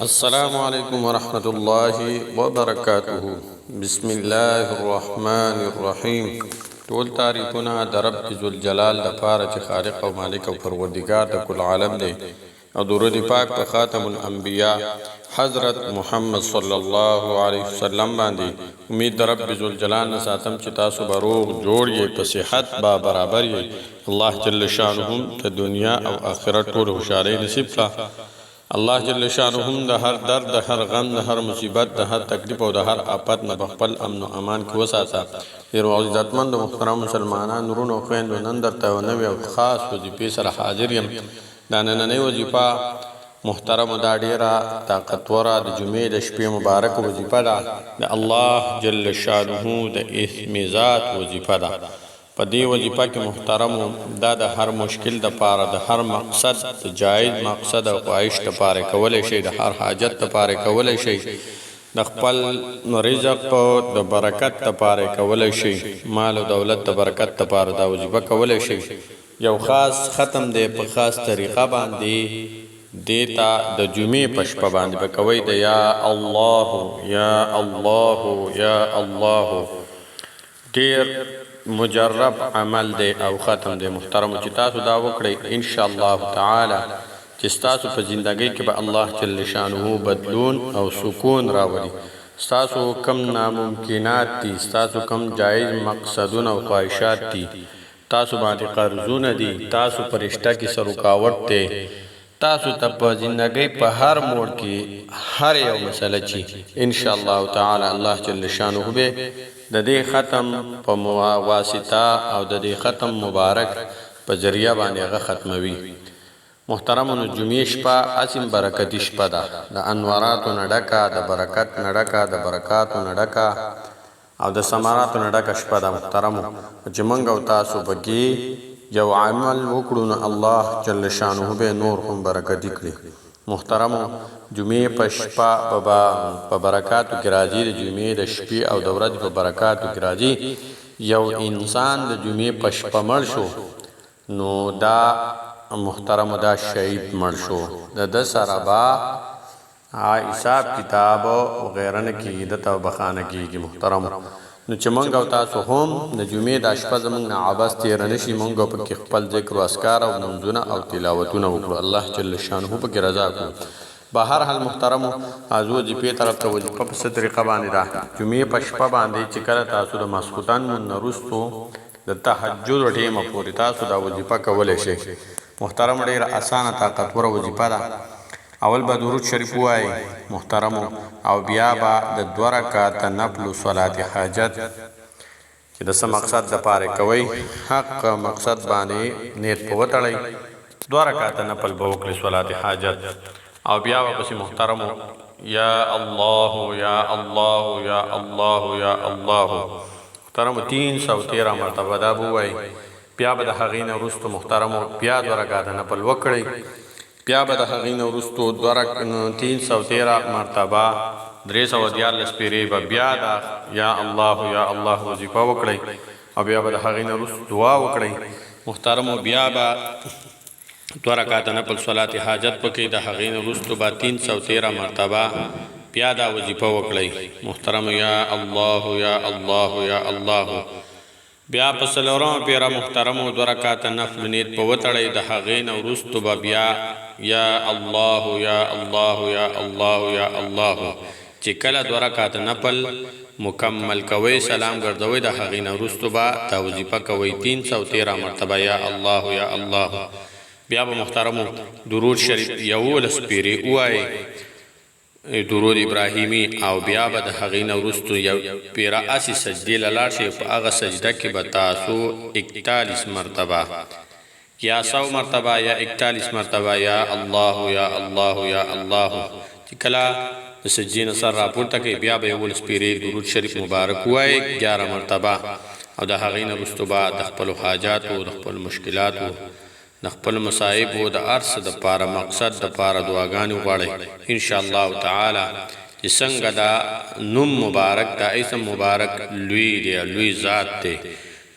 السلام علیکم ورحمۃ اللہ وبرکاتہ. بسم الله الرحمن الرحیم. ټول تعریفونه د رب ذوالجلال لپاره چې خالق او مالک او پروردگار د کل عالم دی، او درود پاک په خاتم الانبیاء حضرت محمد صلی الله علیه وسلم باندې. امید د رب ذوالجلال نه ساتم چې تاسو به روغ جوړ یې، په صحت با برابر یې. الله جل شانه ته دنیا او آخرت ټول خوشحالي نصیب کړه. الله جل شانهم د هر درد، د هر غم، د هر مصیبت، د هر تکلیف او د هر آفت نه بخپل امن او امان کې وساته. ډېر عزتمند او محترم مسلمانان، نورونو او خویندو، نن درته یو نوې او خاص وظیفې سره حاضر یم. دا نننۍ وظیفه محترمو دا ډېره طاقتوره د جمعې د شپې مبارک وظیفه ده. د الله جل شانه د اسم ذات وظیفه ده. په دې وظیفه کې محترمو دا د هر مشکل د پاره، د هر مقصد، د جایز مقصد او خواهش د پاره کولی شي، د هر حاجت د پاره کولی شي، د خپل رزق د برکت د پاره کولی شي، مال او دولت د برکت د پاره دا وظیفه کولی شي. یو خاص ختم دی په خاص طریقه باندې دیتا د جمعې په شپه باندې به کوئ د یا الله یا الله یا الله. ډېر مجرب عمل دی او ختم دی محترم، چې تاسو دا وکړئ ان شاء الله تعالی چې تاسو په زندګۍ کې به الله جل شانه بدلون او سکون راولي. تاسو کم ناممکنات دي، تاسو کم جایز مقصدونه او خواهشات دي، تاسو باندې قرضونه دي، تاسو پرشته کې سر رکاوټ دی، تاسو ته په زندګۍ په هر موړ کې هر یو مسله چې ان شاء الله تعالی الله جل شانه به د دې ختم په واسطه او د دې ختم مبارک په ذریعہ باندې هغه ختموي. محترمونو، جمعې شپه اسیم برکتي شپه ده، د انواراتو نه ډکه، د برکت نه ډکه، د برکاتو نه ډکه او د ثمراتو نه ډکه شپه ده. محترمو، چې موږ او تاسو پکې یو عمل وکړو نو الله جل شانه به نور هم برکتي کړي. محترمو، جمعې په شپه په برکاتو کې راځي، د جمعې د شپې او د ورځې په برکاتو کې راځي. یو انسان د جمعې په شپه مړ شو نو دا محترمو دا شهید مړ شو، د سره به حساب کتاب وغیره نه کېږي، د ته بخانه کېږي. محترمو، نو چې موږ او تاسو هم د جمعې د شپه زموږ نه عبث تېره نه شي، موږ پکې خپل ذکر و اذکار او منځونه او تلاوتونه وکړو، الله جل شانه پکې رضا کړو. به هر حال محترمو، از وظیفې طرف ته وظیفه په څه طریقه باندې ده. جمعې په شپه باندې چې کله تاسو د ماسخوتن مونځ نه وروستو د تهجد ټیمه پورې تاسو دا وظیفه کولی شئ. محترم، ډېره اسانه طاقتوره وظیفه ده. اول به درود شریف ووایئ محترمو، او بیا به د 2 رکعته نفل صلات حاجت چې د څه مقصد دپاره کوئ، حق مقصد باندې نیت په وتړئ. 2 رکعته نفل به وکړئ صلات حاجت، او بیا به پسې محترمو یا الله یا الله یا الله یا الله محترمو 313 مرتبه دا به ووایئ. بیا به د هغې نه وروستو محترمو بیا 2 رکعته نفل وکړئ. بیا به د هغې نه وروستو 313 مرتبه 314 پیرې به بیا د یا الله یا الله وظیفه وکړئ، او بیا به د هغې نه وروستو دعا وکړئ. محترمو، بیا به 2 رکعته نفل صلات حاجت پکې د هغې نه وروستو به 313 مرتبه بیا دا وظیفه وکړئ. محترمو، یا الله یا الله یا الله. بیا په 4 پیره محترمو 2 رکعته نفل نیت په وتړئ. د هغې نه وروستو به بیا یا الله یا الله یا الله یا الله. چې کله 2 رکعته نفل مکمل کوئ، سلام ګرځوئ، د هغې نه وروستو به دا وظیفه کوئ 313 مرتبه یا الله یا الله. بیا به محترمو درود شریف 11 پیرې ووایئ، درود ابراهیمی، او بیا به د هغې نه وروستو یو پیره اسې سجدې له لاړ شئ. په هغه سجده کې به تاسو 41 مرتبه یا 100 مرتبه یا 41 مرتبه یا الله یا الله یا الله. چې کله د سجدې نه سر راپورته کوئ، بیا به 11 پیرې درود شریف مبارک ووایئ 11 مرتبه، او د هغې نه وروستو به د خپلو حاجاتو، د خپلو مشکلاتو، د خپل مصائبو، د هر څه دپاره مقصد دپاره دعاګانې وغواړئ ان شاء الله تعالی. چې څنګه دا نوم مبارک، دا اسم مبارک لوی دی، لوی ذات دی،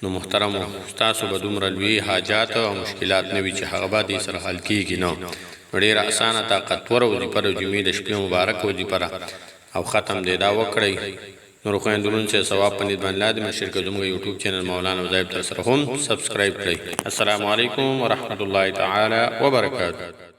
نو محترمو ستاسو به دومره لوی حاجات او مشکلات نه وي چې هغه به دې سره حل کېږي. نو ډېره اسانه طاقتوره وظیفه د جمعې د شپې مبارک وظیفه ده او ختم دی دا وکړئ. نور خویندرونو چې ثواب په نیت باندې لازم شرکت زموږ یوټیوب چینل مولانا وظایف تر سره هم سبسکرایب کړئ. السلام علیکم ورحمت الله تعالی وبرکاته.